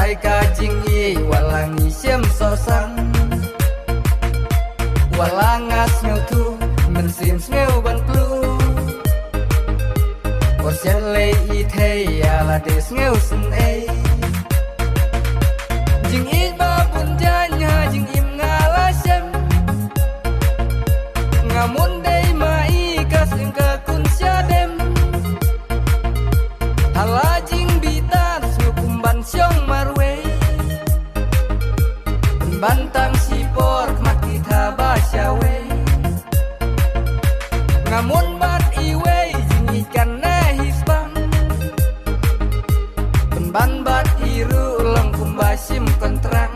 Balai kajing i walangi siem sosang Walangas ngeu tu mensim ngeu ban plu Porsian lei i thei ala des ngeu sun ei Jing i ba pun janya jing im ngala sem Ngamun dei mai kas ka kun sia dem Hala jing bitar kumban siong marwe Bantang sipor makita basyawe Ngamun bat iwe jing ikan nahisbang Penban bat iru long kumbasim kontrang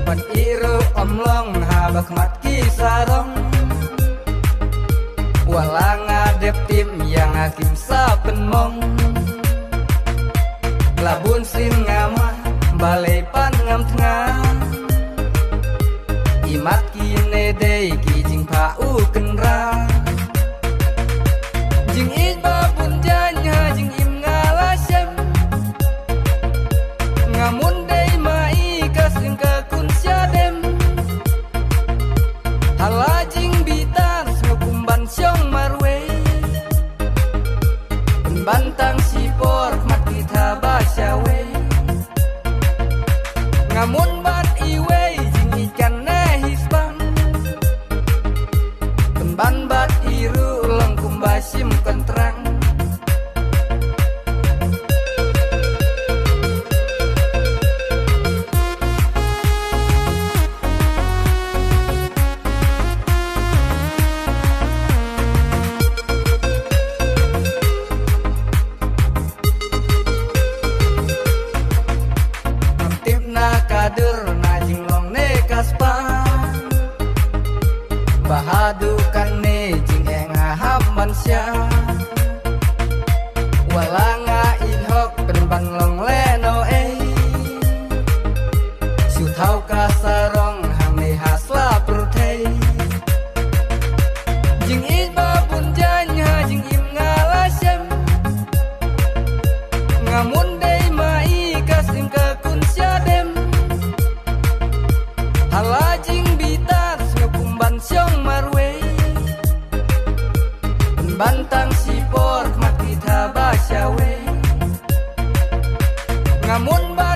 Bat iru omlong habak mat kisarong Walang adep tim yang hakim sapenmong Labun sin ngama balai pan ngam tengah Imat kine dey ki jing pa u kenra Jing i ba pun janya jing im ngala sem Ngamun dey mai kasim ka kun sia dem Hala jing bitar kumban siong marwe Bantang sipor mat kita basyawe Ngamun bat iwe jing ikan nahisbang Penban bat iru long kumbasim kontrang Kader najing long ne kaspa Bahadukan ne jing enga hamban sya Walanga inhok penban long leno Sutau kasarong hang ne hasla perutei Jing iba pun janya jing im ngala sem Ngamun dey mai kasim ka kun sia dem Hala jing bitar kumban siong marwe Bantang sipor mat kita basyawe Ngamun ba